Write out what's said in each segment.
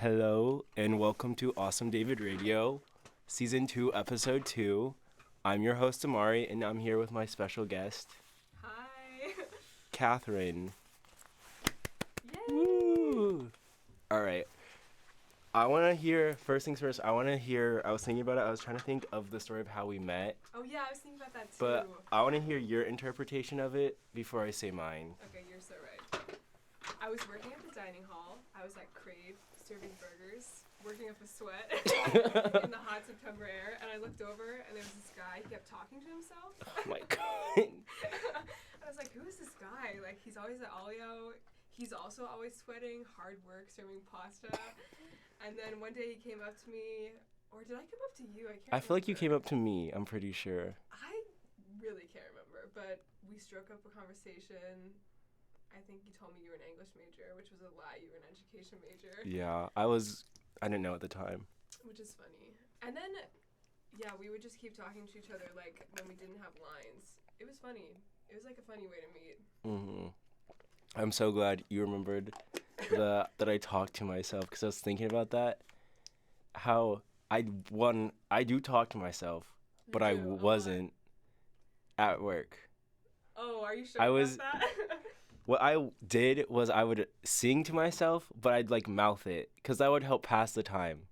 Hello and welcome to Awesome David Radio, Season 2, Episode 2. I'm your host Amari and I'm here with my special guest, Hi. Catherine. Yay. Woo! Alright, I want to hear, first things first, I was thinking about it, I was trying to think of the story of how we met, Oh yeah, I was thinking about that too. but I want to hear your interpretation of it before I say mine. Okay, you're so right. I was working at the dining hall. I was at Crave serving burgers, working up a sweat in the hot September air, and I looked over and there was this guy. He kept talking to himself. Oh my god. I was like, who is this guy? Like, he's always at Olio. He's also always sweating, hard work, serving pasta. And then one day he came up to me, or did I come up to you? I can't I feel like you remember. came up to me, I'm pretty sure. I really can't remember, but we struck up a conversation. I think you told me you were an English major, which was a lie. You were an education major, Yeah, I didn't know at the time. which is funny. And then, yeah, we would just keep talking to each other like when we didn't have lines. It was funny. It was like a funny way to meet. I'm so glad you remembered that I talked to myself because I was thinking about that. How I do talk to myself, but I You do, a lot. wasn't at work. Oh, are you sure I about was- that? What I did was I would sing to myself, but I'd like mouth it because that would help pass the time.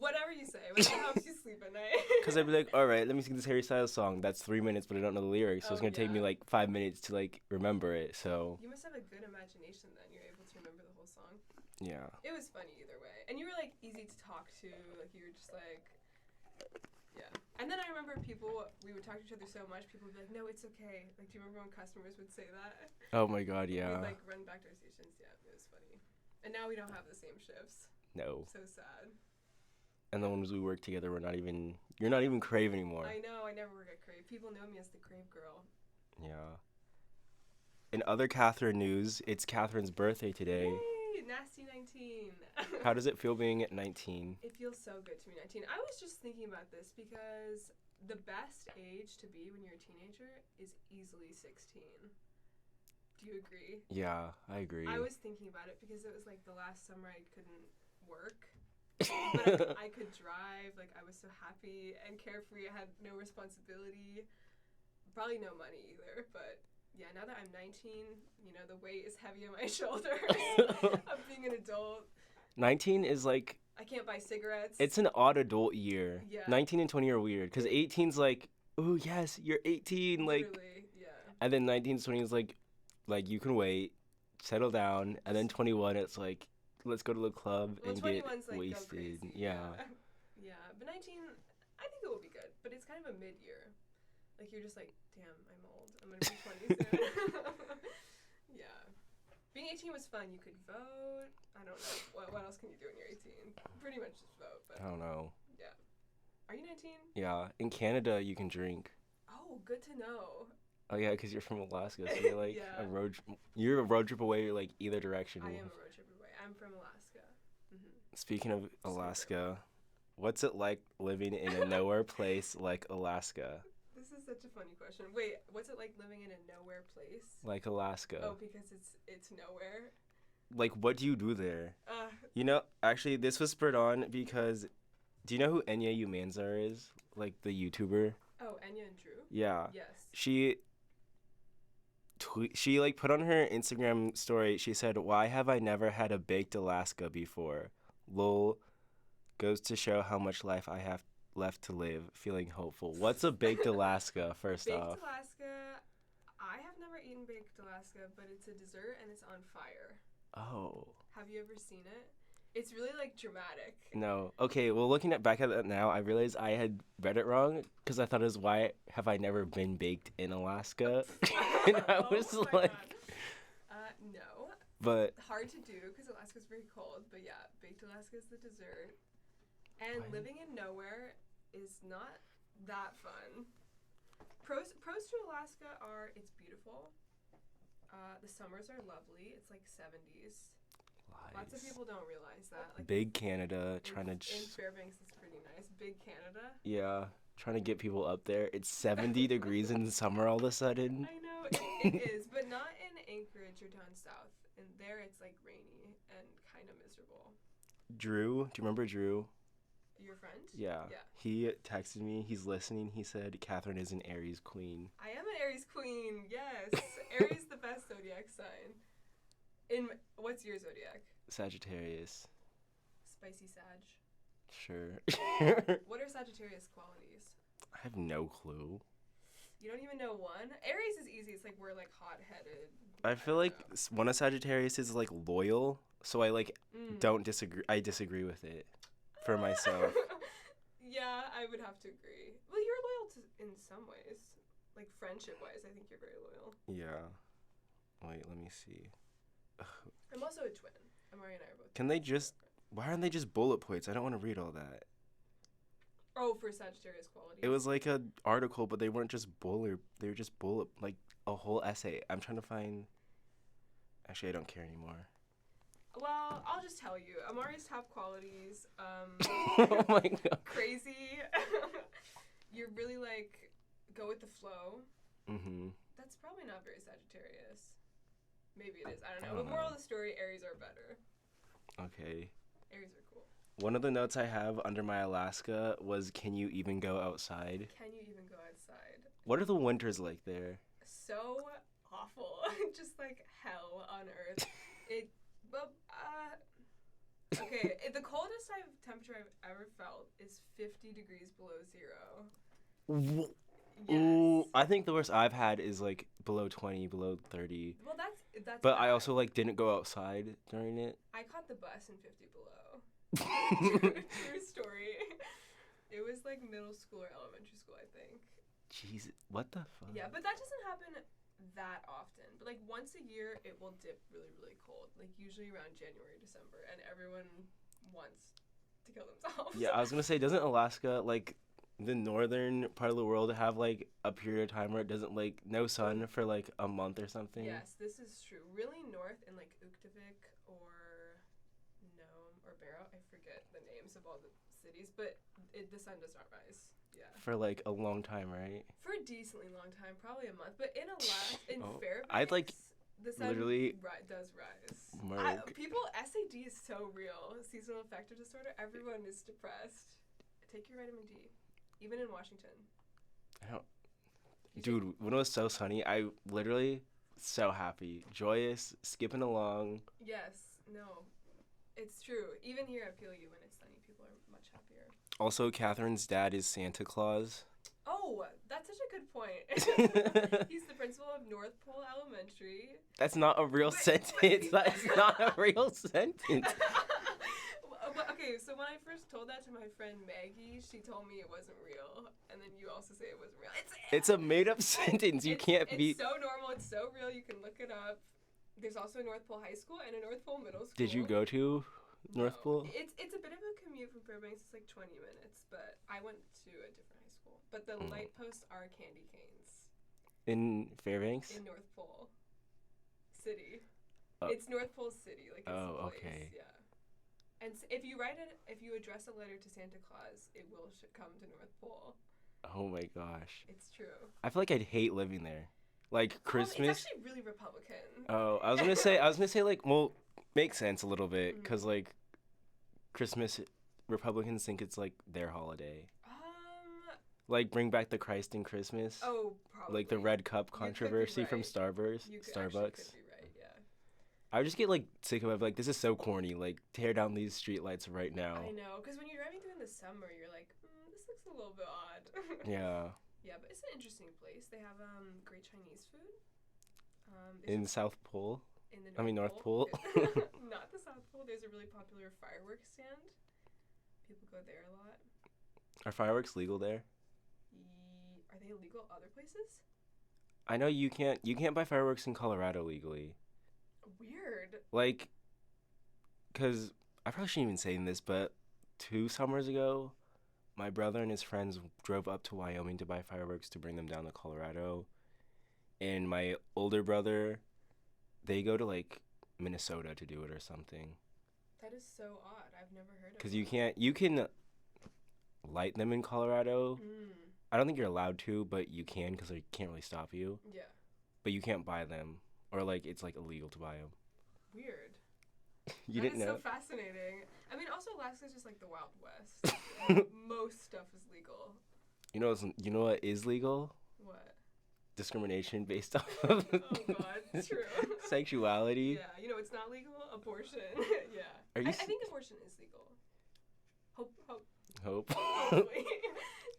Whatever you say, whatever helps you sleep at night. Because I'd be like, all right, let me sing this Harry Styles song. That's 3 minutes, but I don't know the lyrics, so it's Oh, gonna take me yeah. like 5 minutes to like remember it. So You must have a good imagination then. You're able to remember the whole song. yeah. It was funny either way. And you were like easy to talk to. Like you were just like, yeah. And then I remember we would talk to each other so much, people would be like, no, it's okay. Like, do you remember when customers would say that? Oh my god, yeah. We'd like run back to our stations. Yeah, it was funny. And now we don't have the same shifts. No. So sad. And the ones we work together, you're not even Crave anymore. I know, I never work at Crave. People know me as the Crave girl. Yeah. In other Catherine news, it's Catherine's birthday today. Yay! Nasty 19. How does it feel being at 19? It feels so good to be 19. I was just thinking about this because the best age to be when you're a teenager is easily 16. Do you agree? Yeah, I agree. I was thinking about it because it was like the last summer I couldn't work. But I could drive. Like, I was so happy and carefree. I had no responsibility. Probably no money either. But yeah, now that I'm 19, the weight is heavy on my shoulders of being an adult. 19 is like, I can't buy cigarettes. it's an odd adult year. Yeah. 19 and 20 are weird because 18's like, oh yes, you're 18, like, Literally, yeah. and then 19 to 20 is like you can wait, settle down, and then 21 it's like, let's go to the club Well, and get 21's like go wasted. crazy. Yeah. Yeah, but 19, I think it will be good. But it's kind of a mid-year. Like, you're just like, damn, I'm old. I'm going to be 20 soon. Yeah. Being 18 was fun. You could vote. I don't know. What else can you do when you're 18? Pretty much just vote. But I don't know. yeah. Are you 19? Yeah, in Canada you can drink. Oh, good to know. Oh yeah, because you're from Alaska, so you're like Yeah. you're a road trip away, like either direction. I am a road trip away. I'm from Alaska. Speaking of Alaska, what's it like living in a nowhere place like Alaska? This is such a funny question. Wait, what's it like living in a nowhere place? Like Alaska. Oh, because it's nowhere. Like, what do you do there? Uh, Actually, this was spurred on because, do you know who Enya Umanzar is? Like, the YouTuber? oh, Enya and Drew? Yeah. Yes. She like put on her Instagram story, she said, "Why have I never had a baked Alaska before? Lol, goes to show how much life I have left to live, feeling hopeful." What's a baked Alaska, first Baked off? Alaska, I have never eaten baked Alaska, but it's a dessert and it's on fire. Oh. Have you ever seen it? It's really like dramatic. No. Okay, well, looking back at that now, I realized I had read it wrong because I thought it was "Why have I never been baked in Alaska?" And I was Oh my like, God. No. but Hard to do because Alaska's very cold, but yeah, baked Alaska is the dessert. And Right. living in nowhere is not that fun. Pros to Alaska are it's beautiful. The summers are lovely. It's like 70s. Lots of people don't realize that. Like big Canada trying to in Fairbanks, it's pretty nice. Big Canada. yeah, trying to get people up there. It's 70 degrees in the summer all of a sudden. I know it is, but not in Anchorage or down south. And there it's like rainy and kind of miserable. Drew, do you remember Drew? Your friend? Yeah. Yeah. He texted me. He's listening. He said Catherine is an Aries queen. I am an Aries queen. Yes. Aries the best zodiac sign. What's your zodiac? Sagittarius. Spicy Sag. Sure. What are Sagittarius qualities? I have no clue. You don't even know one? Aries is easy. It's like we're like hot-headed. I feel like one of Sagittarius is like loyal, so I like don't disagree. I disagree with it for myself. Yeah, I would have to agree. Well, you're loyal in some ways. Like friendship-wise, I think you're very loyal. Yeah. Wait, let me see. I'm also a twin. Amari and I are both. Can they just? Why aren't they just bullet points? I don't want to read all that. Oh, for Sagittarius qualities. It was like an article, but they weren't just bullet. They were just bullet, like a whole essay. I'm trying to find. Actually, I don't care anymore. Well, I'll just tell you. Amari's top qualities. Oh my god. Crazy. You're really like go with the flow. Mhm. That's probably not very Sagittarius. Maybe it is. I don't know. I don't But moral know. of the story: Aries are better. Okay. Aries are cool. One of the notes I have under my Alaska was, "Can you even go outside?" Can you even go outside? What are the winters like there? So awful. Just like hell on earth. Okay, the coldest temperature I've ever felt is 50 degrees below zero. Yes. Ooh, I think the worst I've had is like below 20, below 30. Well, that's. But I bad. also like didn't go outside during it. I caught the bus in 50 below. True story. It was like middle school or elementary school, I think. Jeez, what the fuck? Yeah, but that doesn't happen that often. But like once a year, it will dip really, really cold. Like usually around January, December, and everyone wants to kill themselves. Yeah, I was gonna say, doesn't Alaska, like the northern part of the world, have like a period of time where it doesn't like no sun for like a month or something? Yes, this is true. Really north in like Uktivik or Nome or Barrow, I forget the names of all the cities, but the sun does not rise. Yeah. For like a long time, right? For a decently long time, probably a month. But in Oh, Fairbanks, I'd like the sun literally does rise. murk. SAD is so real. Seasonal affective disorder. Everyone is depressed. Take your vitamin D, even in Washington. Dude, when it was so sunny, I literally so happy, joyous, skipping along. Yes. No. It's true. Even here, I feel you when it's sunny. People are much happier. Also, Catherine's dad is Santa Claus. Oh, that's such a good point. He's the principal of North Pole Elementary. That's not a real sentence. That's not a real sentence. Okay, so when I first told that to my friend Maggie, she told me it wasn't real, and then you also say it wasn't real. It's a made-up sentence. You can't be. It's so normal. It's so real. You can look it up. There's also a North Pole High School and a North Pole Middle School. Did you go to North Pole? It's a bit of a commute from Fairbanks. It's like 20 minutes, but I went to a different high school. But the light posts are candy canes. In Fairbanks? In North Pole City. It's North Pole City. Like it's the place. Okay. Yeah. And if you address a letter to Santa Claus, it will come to North Pole. Oh my gosh. It's true. I feel like I'd hate living there. Like Christmas. It's actually really Republican. Oh, I was gonna say like, well, makes sense a little bit, cause like Christmas, Republicans think it's like their holiday. Like bring back the Christ in Christmas. Oh, probably. Like the red cup controversy from Starbucks. You could be right, yeah. I would just get like sick of it. Like this is so corny. Like tear down these streetlights right now. I know, because when you're driving through in the summer, you're like, this looks a little bit odd. Yeah. Yeah, but it's an interesting place. They have great Chinese food. In South Pole. In the North Pole. Not the South Pole. There's a really popular fireworks stand. People go there a lot. Are fireworks legal there? Are they illegal other places? I know you can't buy fireworks in Colorado legally. Weird. Like, cause I probably shouldn't even say this, but 2 summers ago, my brother and his friends drove up to Wyoming to buy fireworks to bring them down to Colorado. And my older brother, they go to like Minnesota to do it or something. That is so odd. I've never heard of it. Because you can light them in Colorado. I don't think you're allowed to, but you can because they can't really stop you. Yeah. But you can't buy them. Or like it's like illegal to buy them. Weird. You That didn't is know? so fascinating. I mean, also Alaska's just like the Wild West. Most stuff is legal. You know what is legal? What? Discrimination based off of Oh God, it's true. sexuality. Yeah, you know it's not legal. Abortion. Yeah, Are you I think abortion is legal. hope? Hopefully.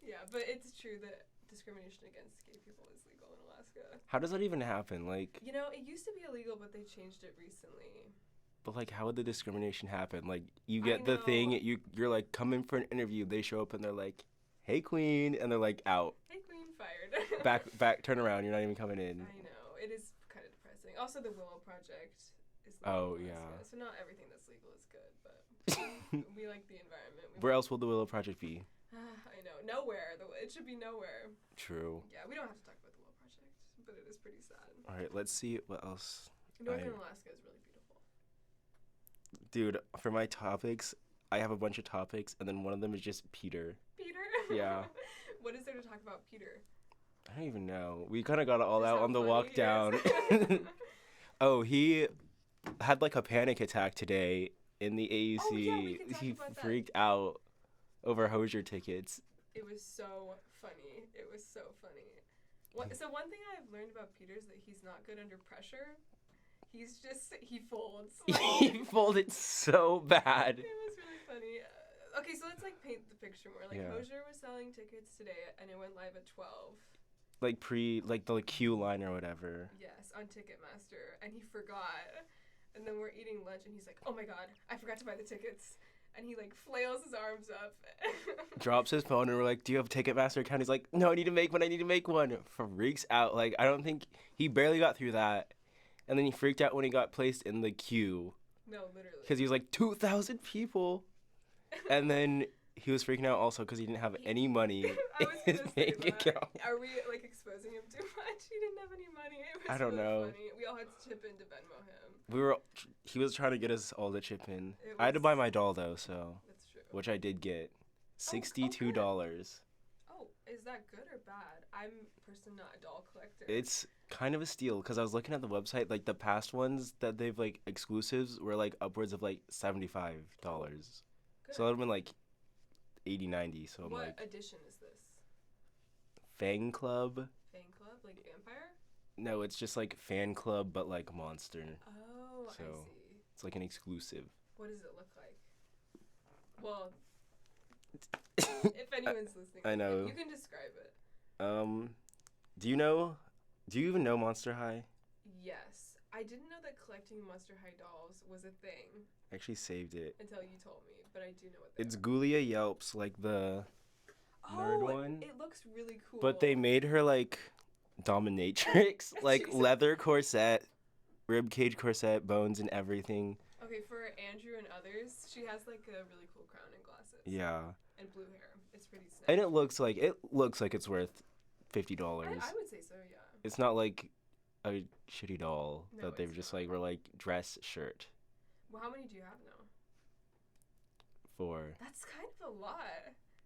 Yeah, but it's true that discrimination against gay people is legal in Alaska. How does that even happen? Like, You know, it used to be illegal, but they changed it recently. but like, how would the discrimination happen? Like, you I get the thing, know. you're like, come in for an interview. They show up and they're like, "Hey, queen," and they're like, out. Hey, queen, fired. Back, turn around. You're not even coming in. I know. It is kind of depressing. Also, the Willow Project is Oh, legal in yeah. Alaska, so not everything that's legal is good, but we like the environment. Where else will the Willow Project be? I know. Nowhere. It should be nowhere. True. Yeah, we don't have to talk about the Willow Project, but it is pretty sad. All right, let's see what else. Northern Alaska is really beautiful. Dude, for my topics, I have a bunch of topics, and then one of them is just Peter. Peter? Yeah. What is there to talk about Peter? I don't even know. We kind of got it all Just out how on the funny walk he is. down. Oh, he had like a panic attack today in the AUC. Oh, yeah, we can talk He about that. freaked out over Hosier tickets. It was so funny. It was so funny. So one thing I've learned about Peter is that he's not good under pressure. He folds. He folded so bad. It was really funny. Okay, so let's like paint the picture more. Like Yeah. Hosier was selling tickets today, and it went live at 12. Like the queue line or whatever. Yes, on Ticketmaster, and he forgot. And then we're eating lunch, and he's like, "Oh my God, I forgot to buy the tickets." And he like flails his arms up. Drops his phone and we're like, "Do you have a Ticketmaster account?" He's like, "No, I need to make one." Freaks out. Like, I don't think he barely got through that. And then he freaked out when he got placed in the queue. No, literally. Because he was like, 2,000 people. And then he was freaking out also because he didn't have any money I in was his gonna say bank that. account. Are we like exposing him too much? He didn't have any money. It was I don't really know. funny. We all had to chip in to Venmo him. He was trying to get us all to chip in. It I had to was- buy my doll though, so, That's true. which I did get. good. $62. Oh, is that good or bad? I'm personally not a doll collector. It's kind of a steal because I was looking at the website, like the past ones that they've like exclusives were like upwards of like $75. Good. So that would have been like 80, 90. So I'm What like, edition is this? Fan Club? Fan club, like vampire? No, it's just like Fan Club, but like Monster. Oh, I So- see. It's like an exclusive. What does it look like? Well, if anyone's listening, I know. you can describe it. Do you even know Monster High? Yes, I didn't know that collecting Monster High dolls was a thing I actually saved it. until you told me, but I do know what they It's are. Gulia Yelps, like the nerd one. It looks really cool. But they made her like dominatrix, like Jesus. leather corset, ribcage corset, bones and everything. Okay, for Andrew and others, she has like a really cool crown and glasses. Yeah, And blue hair. It's pretty snazzy. and it looks like it's worth $50. I would say so, yeah. It's not like a shitty doll No, that they've it's just not. like were like dress shirt Well, how many do you have now? for. That's kind of a lot.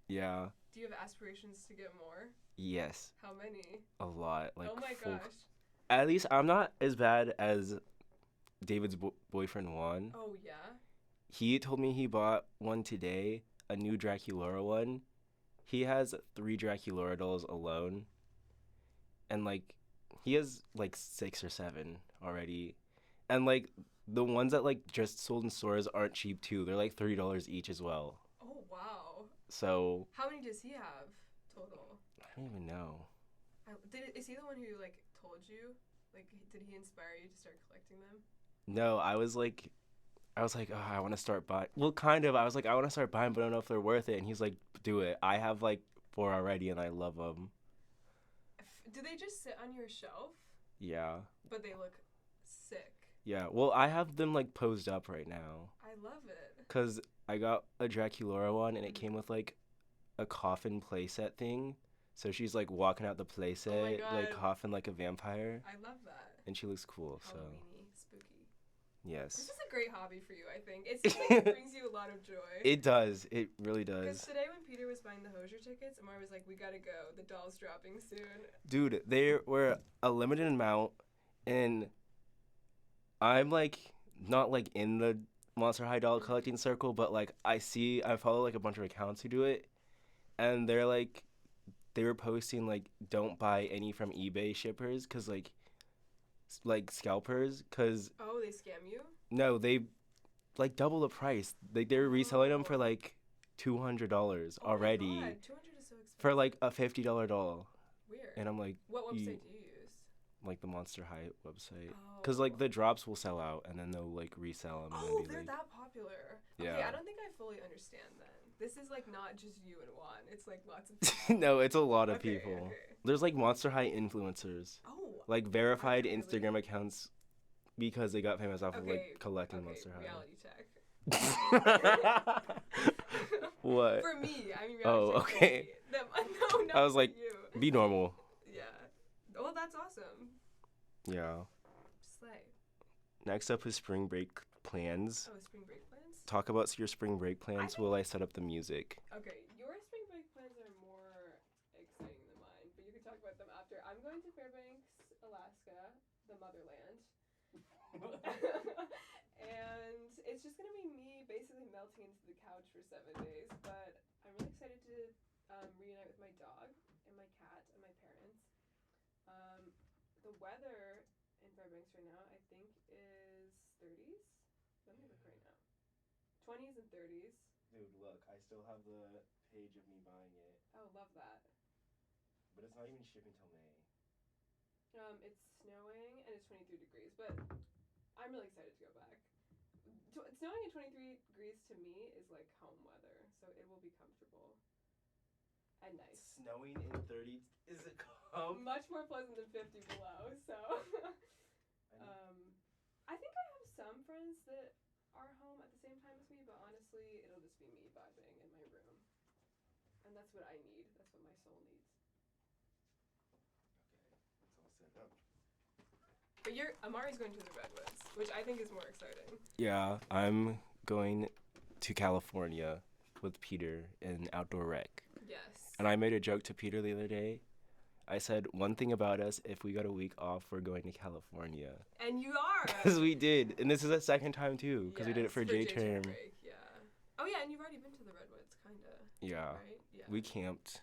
Yeah. Do you have aspirations to get more? Yes, How many? a lot. Like oh my full- gosh. At least I'm not as bad as David's boyfriend Juan. Oh yeah. He told me he bought one today, a new Draculaura one. He has 3 Draculaura dolls alone. And like he has like 6 or 7 already. And like the ones that like just sold in stores aren't cheap too. They're like $30 each as well. Oh wow. So How many does he have total? I don't even know. Is he the one who like told you? Like, did he inspire you to start collecting them? No, I was like, oh, I want to start buying. Well, kind of. I was like, I want to start buying, but I don't know if they're worth it. And he's like, do it. I have like 4 already, and I love them. Do they just sit on your shelf? Yeah. But they look sick. Yeah. Well, I have them like posed up right now. I love it. Because I got a Draculaura one, and it came with like a coffin playset thing. So she's like walking out the playset, like God. coughing like a vampire. I love that. And she looks cool, so Halloween-y, spooky. This yes. is a great hobby for you, I think. It seems like it brings you a lot of joy. It does. It really Because does. today when Peter was buying the Hosier tickets, Amar was like, we gotta go. The doll's dropping soon. Dude, there were a limited amount, and I'm like not like in the Monster High doll collecting circle, but like I follow like a bunch of accounts who do it, and they were posting like don't buy any from eBay shippers because like scalpers because Oh, they scam you? no, they like double the price. They were reselling them for like $200 Oh my already God, 200 is so expensive. for like a $50 doll, Weird. and I'm like, What website you- do you use? like the Monster High website, Oh. because like the drops will sell out and then they'll like resell them. Oh, And they're then that popular. Okay, Yeah. I don't think I fully understand then. This is like not just you and Juan. It's like lots of be people. like, no, it's a lot of Okay, people. okay. There's like Monster High influencers, Oh. like verified Really? Instagram accounts, because they got famous off of Okay. like collecting Okay, Monster High. reality check. What? For me, I mean reality Oh, check. okay. For me. No, not I was for like, you. Be normal. Yeah. Well, that's awesome. Yeah. Slay. Next up is spring break plans. Oh, spring break plans? Talk about your spring break plans think- while I set up the music. Okay, your spring break plans are more exciting than mine, but you can talk about them after. I'm going to Fairbanks, Alaska, the motherland. And it's just gonna be me basically melting into the couch for 7 days, but I'm really excited to reunite with my dog and my cat and my parents. The weather in Fairbanks right now, I think, is 30s. Let me look right now. 20s and 30s. Dude, look, I still have the page of me buying it, Oh, love that. but it's not even shipping till May. It's snowing and it's 23 degrees, but I'm really excited to go back. Snowing at 23 degrees to me is like home weather, so it will be comfortable and nice. Snowing in 30s is it calm? Much more pleasant than 50 below, so. I think I have some friends that are home at the same time as me, but honestly, it'll just be me vibing in my room. And that's what I need. That's what my soul needs. Okay, it's all set up. But Amari's going to the Redwoods, which I think is more exciting. Yeah, I'm going to California with Peter in outdoor rec. Yes. And I made a joke to Peter the other day. I said, one thing about us, if we got a week off, we're going to California. And you are. Because we did. And this is the second time, too, because we did it Yes, for J-term. break, yeah. Oh, yeah, and you've already been to the Redwoods, kind of. Yeah. Right? Yeah. We camped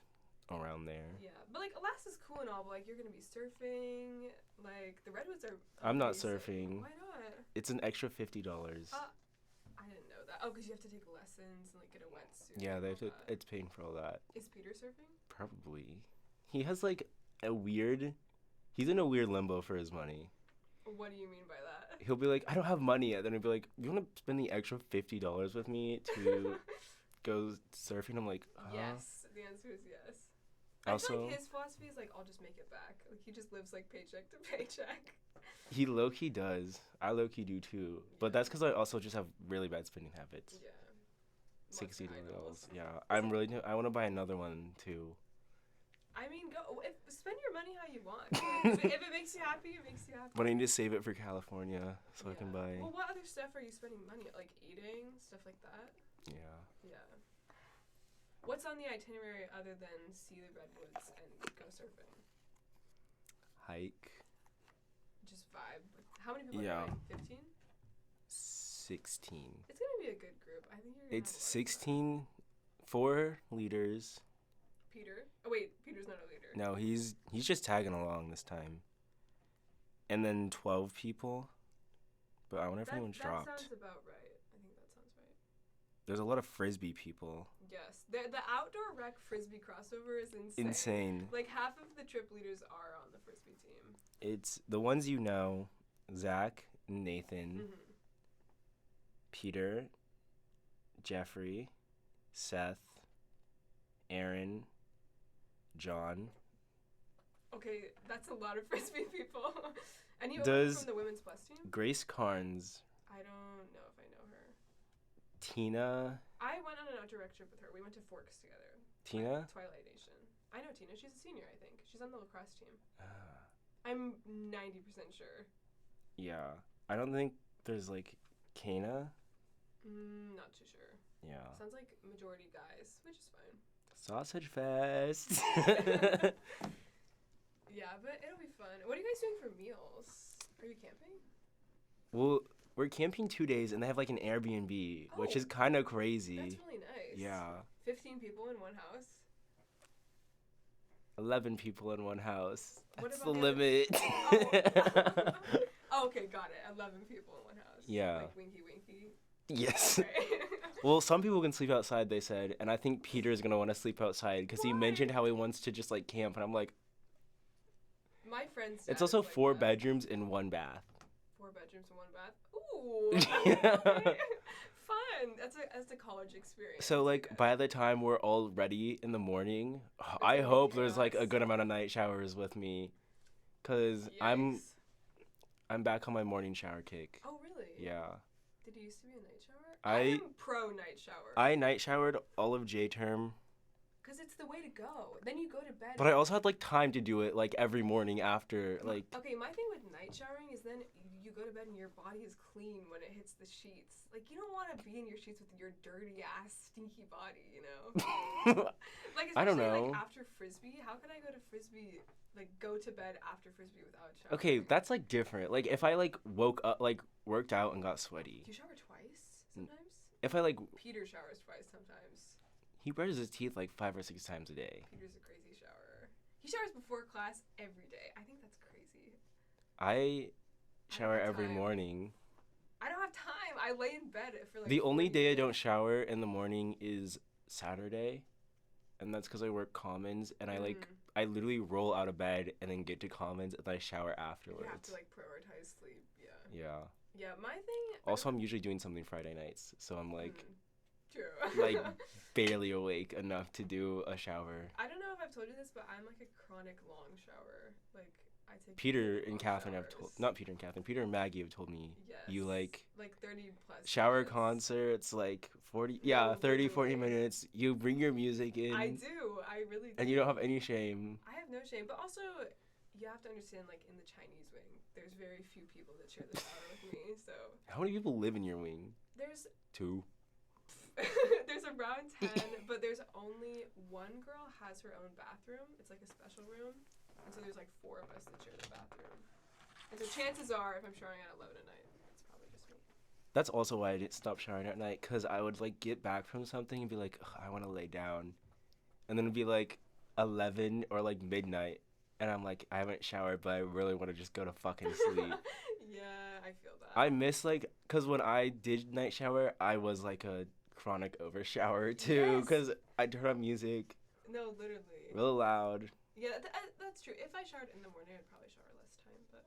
around there. Yeah, but like Alaska's cool and all, but like you're gonna be surfing. Like the Redwoods are. I'm not amazing. surfing. Why not? It's an extra $50. I didn't know that. Oh, because you have to take lessons and like get a wetsuit. Yeah, and all that. it's paying for all that. Is Peter surfing? Probably. He has like he's in a weird limbo for his money. What do you mean by that? He'll be like, I don't have money yet. Then he'll be like, you want to spend the extra $50 with me to go surfing? I'm like, Yes. The answer is yes. Also, I feel like his philosophy is like, I'll just make it back. Like he just lives like paycheck to paycheck. he low-key does. I low-key do too. But that's because I also just have really bad spending habits. Yeah. $60. Idols. Yeah. I want to buy another one too. I mean, spend your money how you want. If it makes you happy, it makes you happy. But I need to save it for California so I can buy. Well, what other stuff are you spending money on? Like eating, stuff like that? Yeah. Yeah. What's on the itinerary other than see the Redwoods and go surfing? Hike. Just vibe. How many people Yeah. are going? 15? 16. It's going to be a good group. I think you're going to It's 16, 4 leaders. Peter? Oh, wait. Peter's not a leader. No, he's just tagging along this time. And then 12 people. But I wonder if anyone's dropped. That sounds about right. I think that sounds right. There's a lot of Frisbee people. Yes. The outdoor rec Frisbee crossover is insane. Insane. Like half of the trip leaders are on the Frisbee team. It's the ones you know, Zach, Nathan, Mm-hmm. Peter, Jeffrey, Seth, Aaron, John. Okay, that's a lot of Frisbee people. Anyone Does from the women's plus team? Grace Carnes, I don't know if I know her. Tina. I went on an outdoor rec trip with her. We went to Forks together. Tina? Twilight Nation. I know Tina. She's a senior, I think. She's on the lacrosse team. I'm 90% sure. Yeah. I don't think there's like Kana. Not too sure. Yeah. Sounds like majority guys, which is fine. Sausage Fest. Yeah, but it'll be fun. What are you guys doing for meals? Are you camping? Well, we're camping 2 days, and they have like an Airbnb, which Oh, is kind of crazy. That's really nice. Yeah. 15 people in one house. 11 people in one house. What That's about the the other- limit. Oh, okay, got it. 11 people in one house. Yeah. Like winky winky. Yes. Okay. Well, some people can sleep outside, they said, and I think Peter's gonna want to sleep outside because he Why? mentioned how he wants to just like camp, and I'm like, My friend's it's dad also is like 4 that. bedrooms and 1 bath. 4 bedrooms and 1 bath. Ooh. Yeah. Okay. Fun. That's a college experience. So I like guess. by the time we're all ready in the morning, I gonna be hope there's like a chaos. good amount of night showers with me, cause Yikes. I'm back on my morning shower kick. Oh really? Yeah. Did you used to be a night shower? I am pro night shower. I night showered all of J term, Cause it's the way to go. Then you go to bed. but I also had like time to do it like every morning after like. Okay, my thing with night showering is then you go to bed and your body is clean when it hits the sheets. Like you don't want to be in your sheets with your dirty ass stinky body, you know. Like I don't especially know. like after Frisbee, how can I go to Frisbee like go to bed after Frisbee without showering? Okay, that's like different. Like if I like woke up, like worked out and got sweaty. Do you shower twice sometimes? If I like, Peter showers twice sometimes. he brushes his teeth like 5 or 6 times a day. Peter's a crazy showerer. He showers before class every day. I think that's crazy. I shower have every time. morning. I don't have time. I lay in bed for like The only 40 day I don't minutes. shower in the morning is Saturday, and that's because I work commons, and I like I literally roll out of bed and then get to commons and then I shower You afterwards. have to like prioritize sleep. Yeah. Yeah. Yeah, my thing. Also, I'm usually doing something Friday nights, so I'm like True. like barely awake enough to do a shower. I don't know if I've told you this, but I'm like a chronic long shower. Like I take Peter really and long Catherine have told, showers. not Peter and Catherine, Peter and Maggie have told me Yes. you like 30 plus shower minutes. concerts like 40, No, yeah, 30, 40 literally. minutes. You bring your music in. I do. I really do. And you don't have any shame. I have no shame, but also you have to understand, like in the Chinese wing, there's very few people that share the shower with me. So How many people live in your wing? there's 2. there's around 10, but there's only one girl has her own bathroom. It's like a special room, and so there's like 4 of us that share the bathroom. And so chances are, if I'm showering at 11 at night, it's probably just me. That's also why I didn't stop showering at night, because I would like get back from something and be like, "Ugh, I want to lay down, and then it'd be like 11 or like midnight, and I'm like, I haven't showered, but I really want to just go to fucking sleep. Yeah, I feel that. I miss like, because when I did night shower, I was like a chronic over shower too, Yes. because I turn on music No, literally. real loud. Yeah, that's true. If I showered in the morning, I'd probably shower less time, but.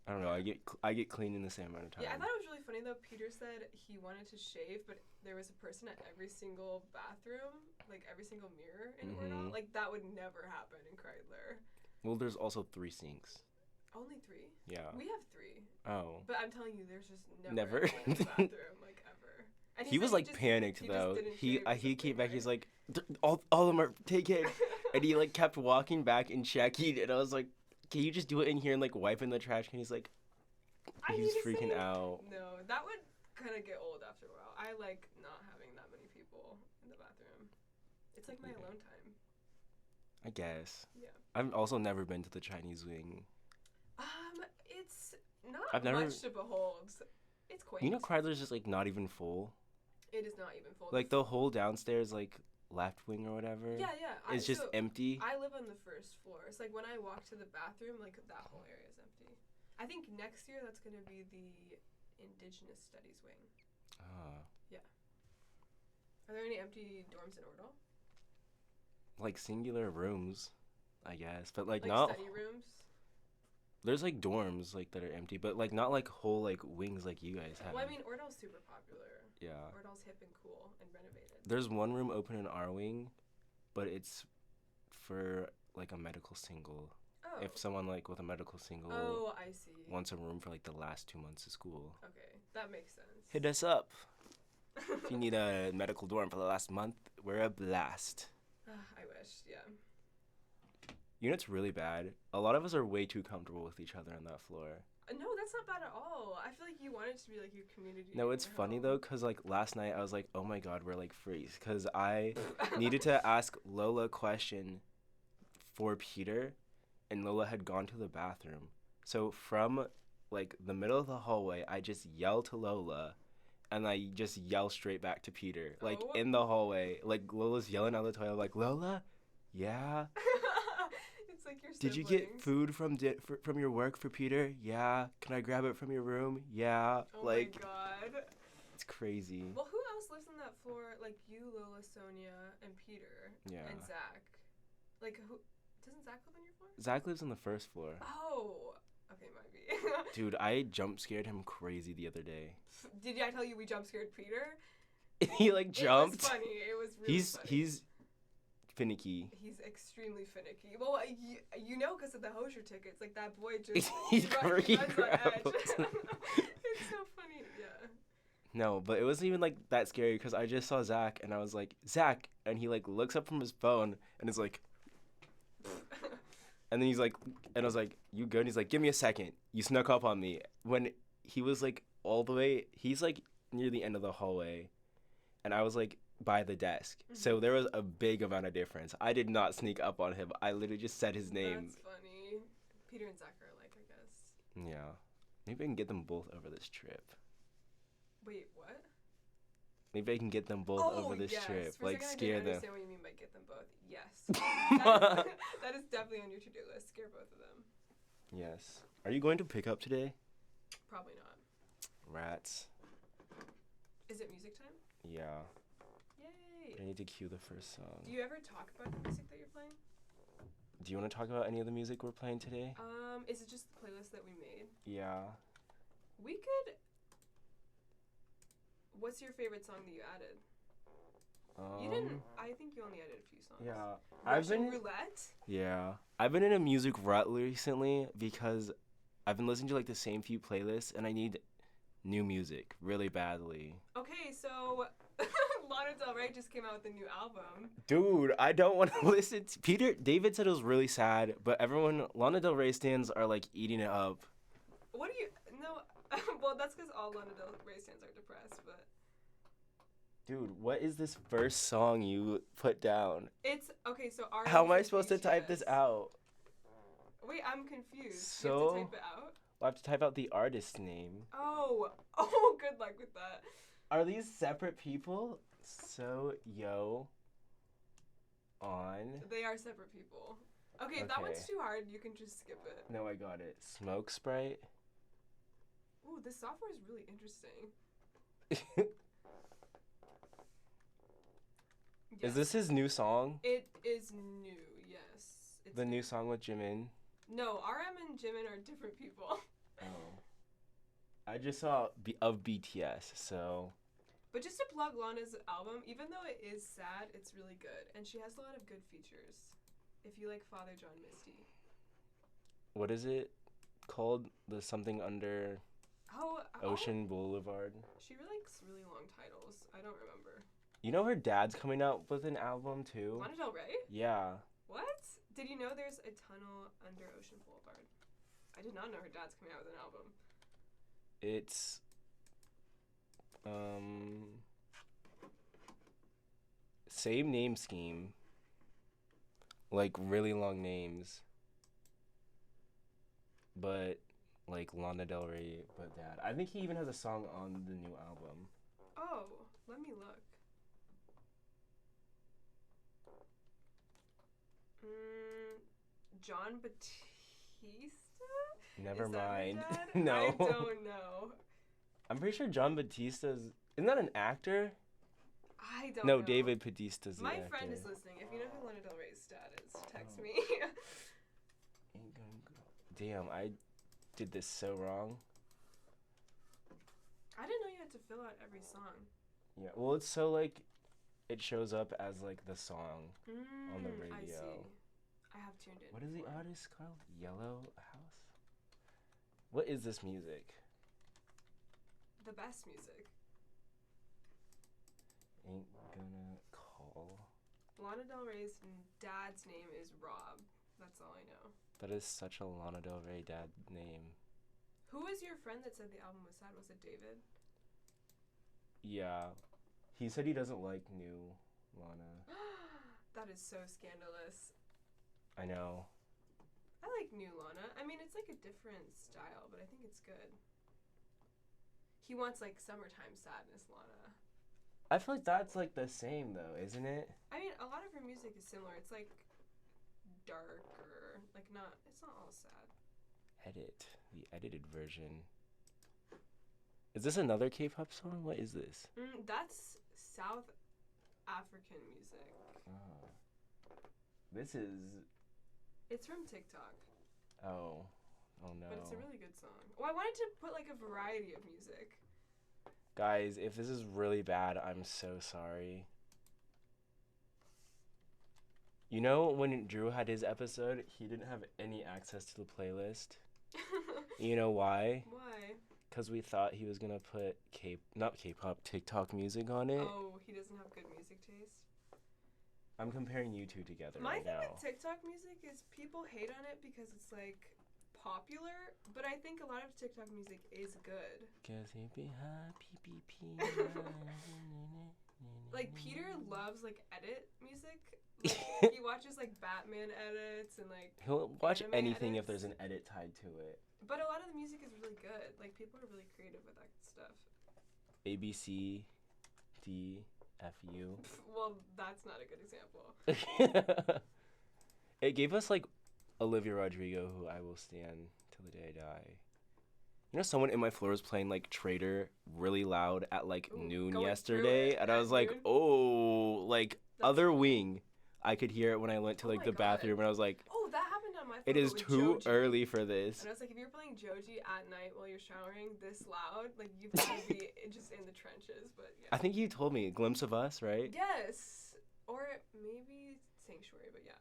I don't know. I get clean in the same amount of time. Yeah, I thought it was really funny though. Peter said he wanted to shave, but there was a person at every single bathroom, like every single mirror in Wordle. Like that would never happen in Kreidler. Well, there's also 3 sinks. Only 3. Yeah. We have 3, Oh. but I'm telling you, there's just Never. anyone in the bathroom, like ever. And He was said like just- panicked he just though. didn't He shave or he came something, back. He's right? like, all of them are taken, and he like kept walking back and checking. And I was like, can you just do it in here and like wipe in the trash can? He's like, I he's need to freaking say- out. No, that would kind of get old after a while. I like not having that many people in the bathroom. It's like my Yeah. alone time. I guess. Yeah. I've also never been to the Chinese wing. It's not I've never- much to behold. It's quaint. You know, Kreidler's just like not even full. It is not even full. Like the whole downstairs like left wing or whatever. Yeah, yeah. It's just empty. I live on the first floor. It's like when I walk to the bathroom, like that whole area is empty. I think next year that's gonna be the Indigenous Studies wing. Ah. Are there any empty dorms in Ordal? Like singular rooms, I guess, but like Like not. study rooms? There's like dorms like that are empty, but like not like whole like wings like you guys have. Well, I mean, Ordal's super popular. Yeah. Ordal's hip and cool and renovated. There's one room open in our wing, but it's for like a medical single. Oh. If someone like with a medical single Oh, I see. wants a room for like the last 2 months of school, Okay, that makes sense. hit us up. If you need a medical dorm for the last month, we're a blast. I wish, yeah. You know, it's really bad. A lot of us are way too comfortable with each other on that floor. No, that's not bad at all. I feel like you want it to be like your community. No, and it's your funny home. though, cause like last night I was like, oh my god, we're like freeze, cause I needed to ask Lola a question for Peter, and Lola had gone to the bathroom. So from like the middle of the hallway, I just yell to Lola, and I just yell straight back to Peter, like Oh. in the hallway. Like Lola's yelling out the toilet, like Lola, yeah. It's like your Did siblings. you get food from your work for Peter? Yeah. Can I grab it from your room? Yeah. Oh like my god. it's crazy. Well, who else lives on that floor? Like you, Lola, Sonia, and Peter. Yeah. And Zach. Like who? Doesn't Zach live on your floor? Zach lives on the first floor. Oh. Okay, might be. Dude, I jump scared him crazy the other day. Did I tell you we jump scared Peter? He like jumped. It was funny. It was really funny. He's finicky. He's extremely finicky. Well, you know, because of the Hosier tickets, like that boy just he runs on grabbed. edge. It's so funny. Yeah. No, but it wasn't even like that scary because I just saw Zach and I was like, Zach, and he like looks up from his phone and is like, and then he's like, and I was like, you good? And he's like, give me a second. You snuck up on me. When he was like all the way, he's like near the end of the hallway, and I was like by the desk. Mm-hmm. So there was a big amount of difference. I did not sneak up on him. I literally just said his name. That's funny. Peter and Zach are alike, I guess. Yeah. Maybe I can get them both over this trip. Wait, what? Maybe I can get them both over this yes. trip. For a Like second, scare I them. didn't understand what you mean by get them both. Yes. That is definitely on your to-do list. Scare both of them. Yes. Are you going to pick up today? Probably not. Rats. Is it music time? Yeah. Yay. I need to cue the first song. Do you ever talk about the music that you're playing? Do you want to talk about any of the music we're playing today? Is it just the playlist that we made? Yeah. We could. What's your favorite song that you added? You didn't. I think you only added a few songs. Yeah. Russian Roulette. Yeah. I've been in a music rut recently because I've been listening to like the same few playlists and I need new music really badly. Okay, so Lana Del Rey just came out with a new album. Dude, I don't want to listen to David said it was really sad, but Lana Del Rey stans are like eating it up. What do you? No, well that's because all Lana Del Rey stans are depressed, but. Dude, what is this first song you put down? It's okay. So our. How am I supposed to type this out? Wait, I'm confused. So you have to type it out. I'll have to type out the artist name. Oh, good luck with that. Are these separate people? So yo. On. They are separate people. Okay, if that one's too hard, you can just skip it. No, I got it. Smoke Sprite. Ooh, this software is really interesting. Yes. Is this his new song? It is new, yes. It's the new song with Jimin? No, RM and Jimin are different people. Oh. I just saw of BTS, so. But just to plug Lana's album, even though it is sad, it's really good. And she has a lot of good features. If you like Father John Misty. What is it called? The something under Ocean Boulevard? She likes really long titles. I don't remember. You know her dad's coming out with an album too? Lana Del Rey? Yeah. What? Did you know there's a tunnel under Ocean Boulevard? I did not know her dad's coming out with an album. It's same name scheme. Like really long names. But like Lana Del Rey, but dad. I think he even has a song on the new album. Oh, let me look. John Batista? Never Is that her mind. dad? No. I don't know. I'm pretty sure John Batista's. Isn't that an actor? I don't know. No, David Batista's the actor. My friend is listening. If you know who Lana Del Rey's dad is, text me. Damn, I did this so wrong. I didn't know you had to fill out every song. Yeah, well, it's so like, it shows up as like the song on the radio. I see. I have tuned in. What is the artist called? Yellow House? What is this music? The best music. Ain't gonna call. Lana Del Rey's dad's name is Rob. That's all I know. That is such a Lana Del Rey dad name. Who was your friend that said the album was sad? Was it David? Yeah. He said he doesn't like new Lana. That is so scandalous. I know. I like New Lana. I mean, it's like a different style, but I think it's good. He wants like summertime sadness Lana. I feel like that's like the same though, isn't it? I mean, a lot of her music is similar. It's like dark or like not. It's not all sad. Edit the edited version. Is this another K-pop song? What is this? That's South African music. Oh. This is. It's from TikTok. Oh. Oh no. But it's a really good song. Well, I wanted to put like a variety of music. Guys, if this is really bad, I'm so sorry. You know, when Drew had his episode, he didn't have any access to the playlist. You know why? Why? Because we thought he was going to put not K-pop, TikTok music on it. Oh, he doesn't have good music taste? I'm comparing you two together My right thing now. with TikTok music is people hate on it because it's like popular, but I think a lot of TikTok music is good. Like Peter loves like edit music. Like, he watches like Batman edits and like He'll watch anime anything if edits. there's an edit tied to it. But a lot of the music is really good. Like people are really creative with that stuff. A, B, C, D, F, U. Well, that's not a good example. It gave us like Olivia Rodrigo, who I will stand till the day I die. You know, someone in my floor was playing like Trader really loud at like Ooh, noon going yesterday, through it and I at was like, noon? oh, like That's other cool. wing. I could hear it when I went to Oh like my the God. bathroom, and I was like, Oh, that happened on my phone. it is with too Joji. early for this. And I was like, if you're playing Joji at night while you're showering this loud, like you've got to be just in the trenches. But yeah. I think you told me a glimpse of us, right? Yes, or maybe Sanctuary, but yeah.